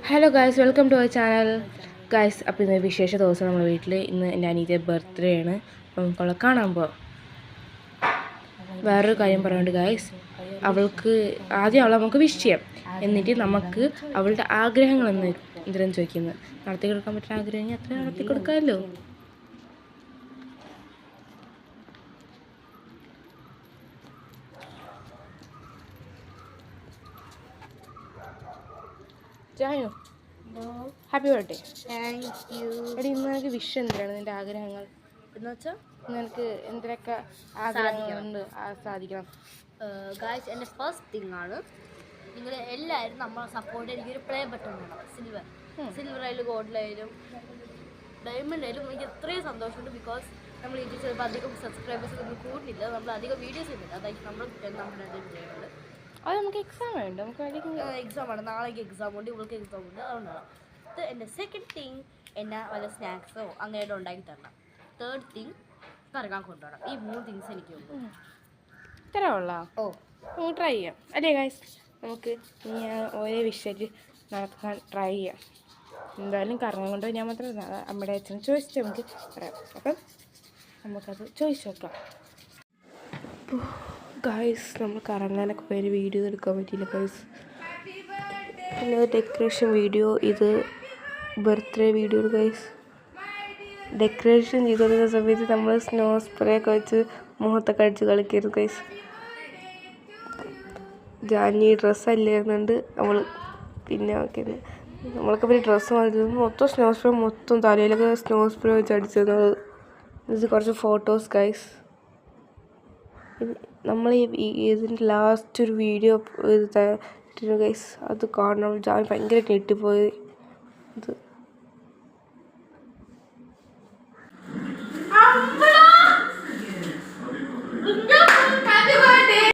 Hello guys, welcome to our channel. Guys, അപ്പോൾ ഇന്ന് വിശേഷ ദിവസം നമ്മുടെ വീട്ടിൽ ഇന്ന് എൻ്റെ അനിയത്തിയുടെ ബർത്ത്ഡേ ആണ്. അപ്പം നമുക്കവളെ കാണാൻ പോവാം. വേറൊരു കാര്യം പറയാനുണ്ട് ഗായ്സ്, അവൾക്ക് ആദ്യം അവളെ നമുക്ക് വിഷ് ചെയ്യാം. എന്നിട്ട് നമുക്ക് അവളുടെ ആഗ്രഹങ്ങളെന്ന് എന്തിനാന്ന് ചോദിക്കുന്നത്, നടത്തി കൊടുക്കാൻ പറ്റുന്ന ആഗ്രഹങ്ങൾ അത്ര നടത്തി കൊടുക്കാമല്ലോ. Janu, happy birthday. Thank you. എടി, ഇന്ന് നിനക്ക് വിഷ് എന്തിനാണ് നിൻ്റെ ആഗ്രഹങ്ങൾ എന്ന് വെച്ചാൽ നിനക്ക് എന്തിനൊക്കെ ആഗ്രഹങ്ങളുണ്ട് സാധിക്കണം? ഗായ്സ്, എൻ്റെ ഫസ്റ്റ് തിങ് ആണ് നിങ്ങൾ എല്ലാവരും നമ്മളെ സപ്പോർട്ട് എനിക്കൊരു പ്ലേ ബട്ടൺ വേണം. സിൽവറായാലും ഗോൾഡിലായാലും ഡയമണ്ടായാലും എനിക്ക് എത്രയും സന്തോഷമുണ്ട്. ബിക്കോസ് നമ്മൾ ഇത് ചിലപ്പോൾ അധികം സബ്സ്ക്രൈബേഴ്സ് നമ്മൾ കൂടുന്നില്ല, നമ്മൾ അധികം വീഡിയോസ് ചെയ്യുന്നില്ല. അതായത് നമ്മൾ ചെയ്യുന്നത് അത് നമുക്ക് എക്സാം വേണ്ട, നമുക്ക് എക്സാം ആണ്. നാളേക്ക് എക്സാം ഉണ്ട്, ഇവൾക്ക് എക്സാം ഉണ്ട്. അതുകൊണ്ടാണ് ഇത് എൻ്റെ സെക്കൻഡ് തിങ്. എന്നെ വല്ല സ്നാക്സോ അങ്ങനെ ഉണ്ടാക്കി തരണം. തേർഡ് തിങ് കറങ്ങാൻ കൊണ്ടുപോകണം. ഈ 3 തിങ്സ് എനിക്ക് ഇത്ര ഉള്ള നമുക്ക് ട്രൈ ചെയ്യാം അല്ലേ ഗൈസ്? നമുക്ക് ഒരേ വിഷയത്തിൽ നടത്താൻ ട്രൈ ചെയ്യാം. എന്തായാലും കറങ്ങാൻ കൊണ്ടുപോയി ഞാൻ മാത്രം അമ്മയുടെ അച്ഛനെ ചോദിച്ചിട്ട് നമുക്ക് പറയാം. അപ്പം നമുക്കത് ചോദിച്ചു നോക്കാം. അപ്പോൾ ഗൈസ്, നമ്മൾ കറങ്ങാനൊക്കെ പോയി വീഡിയോ എടുക്കാൻ പറ്റിയില്ല ഗൈസ്. പിന്നെ ഡെക്കറേഷൻ വീഡിയോ, ഇത് ബർത്ത്ഡേ വീഡിയോ ഗൈസ്. ഡെക്കറേഷൻ ചെയ്തുകൊടുക്കുന്ന സമയത്ത് നമ്മൾ സ്നോ സ്പ്രേ ഒക്കെ വെച്ച് മുഖത്തൊക്കെ അടിച്ച് കളിക്കരുത് ഗൈസ്. ജാനി ഡ്രസ്സല്ലായിരുന്നുണ്ട് നമ്മൾ പിന്നെ ഓക്കെ നമ്മളൊക്കെ പിന്നെ ഡ്രസ്സ് മാറ്റി മൊത്തം സ്നോ സ്പ്രേ, മൊത്തം തലയിലൊക്കെ സ്നോ സ്പ്രേ വെച്ച് അടിച്ചിരുന്നത്. ഇത് കുറച്ച് ഫോട്ടോസ് ഗൈസ്. നമ്മൾ ഇതിൻ്റെ ലാസ്റ്റ് ഒരു വീഡിയോ ഗൈസ്, അത് കാണണം. ജാനി ഭയങ്കര ഞെട്ടിപ്പോയി. ഇത്